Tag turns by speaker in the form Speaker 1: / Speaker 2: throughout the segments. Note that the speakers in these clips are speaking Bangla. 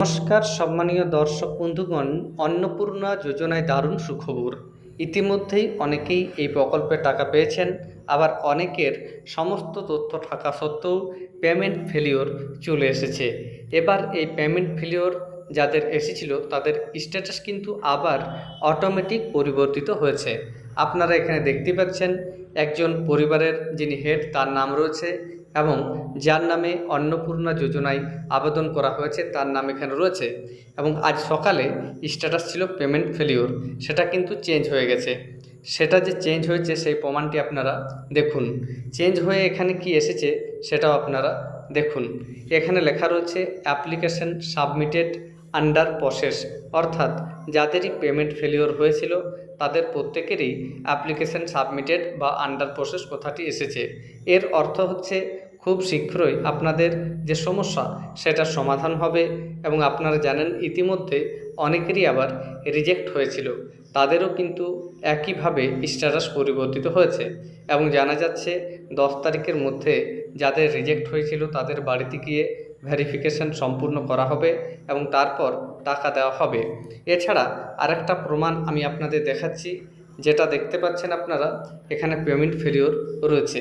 Speaker 1: নমস্কার সম্মানীয় দর্শক বন্ধুগণ, অন্নপূর্ণা যোজনায় দারুণ সুখবর। ইতিমধ্যেই অনেকেই এই প্রকল্পে টাকা পেয়েছেন, আবার অনেকের সমস্ত তথ্য থাকা সত্ত্বেও পেমেন্ট ফেলিওর চলে এসেছে। এবার এই পেমেন্ট ফেলিওর যাদের এসেছিল তাদের স্ট্যাটাস কিন্তু আবার অটোমেটিক পরিবর্তিত হয়েছে। আপনারা এখানে দেখতে পাচ্ছেন একজন পরিবারের যিনি হেড তার নাম রয়েছে এবং যার নামে অন্নপূর্ণা যোজনায় আবেদন করা হয়েছে তার নাম এখানে রয়েছে, এবং আজ সকালে স্ট্যাটাস ছিল পেমেন্ট ফেলিওর, সেটা কিন্তু চেঞ্জ হয়ে গেছে। সেটা যে চেঞ্জ হয়েছে সেই প্রমাণটি আপনারা দেখুন। চেঞ্জ হয়ে এখানে কি এসেছে সেটাও আপনারা দেখুন। এখানে লেখা রয়েছে অ্যাপ্লিকেশন সাবমিটেড আন্ডার প্রসেস, অর্থাৎ যাদেরই পেমেন্ট ফেলিওর হয়েছিল তাদের প্রত্যেকেরই অ্যাপ্লিকেশন সাবমিটেড বা আন্ডার প্রসেস কথাটি এসেছে। এর অর্থ হচ্ছে খুব শীঘ্রই আপনাদের যে সমস্যা সেটার সমাধান হবে। এবং আপনারা জানেন ইতিমধ্যে অনেকেরই আবার রিজেক্ট হয়েছিল, তাদেরও কিন্তু একইভাবে স্ট্যাটাস পরিবর্তিত হয়েছে। এবং জানা যাচ্ছে 10 তারিখের মধ্যে যাদের রিজেক্ট হয়েছিল তাদের বাড়িতে গিয়ে ভেরিফিকেশন সম্পূর্ণ করা হবে এবং তারপর টাকা দেওয়া হবে। এছাড়া আরেকটা প্রমাণ আমি আপনাদের দেখাচ্ছি, যেটা দেখতে পাচ্ছেন আপনারা এখানে পেমেন্ট ফেলিওর রয়েছে।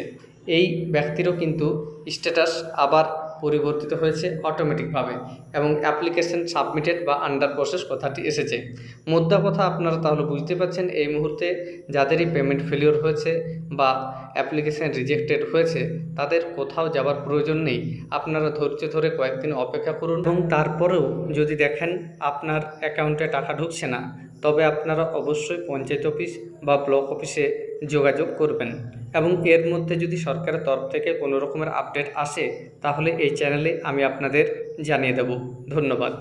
Speaker 1: এই ব্যক্তিরও কিন্তু স্ট্যাটাস আবার পরিবর্তিত হয়েছে অটোমেটিকভাবে এবং অ্যাপ্লিকেশন সাবমিটেড বা আন্ডার প্রসেস কথাটি এসেছে। মোদ্দা কথা আপনারা তাহলে বুঝতে পারছেন, এই মুহূর্তে যাদেরই পেমেন্ট ফেলিওর হয়েছে বা অ্যাপ্লিকেশন রিজেক্টেড হয়েছে তাদের কোথাও যাবার প্রয়োজন নেই। আপনারা ধৈর্য ধরে কয়েকদিন অপেক্ষা করুন, এবং তারপরেও যদি দেখেন আপনার অ্যাকাউন্টে টাকা ঢুকছে না, তবে আপনারা অবশ্যই পঞ্চায়েত অফিস বা ব্লক অফিসে যোগাযোগ করবেন। এবং এর মধ্যে যদি সরকারের তরফ থেকে কোনো রকমের আপডেট আসে তাহলে এই চ্যানেলে আমি আপনাদের জানিয়ে দেব। ধন্যবাদ।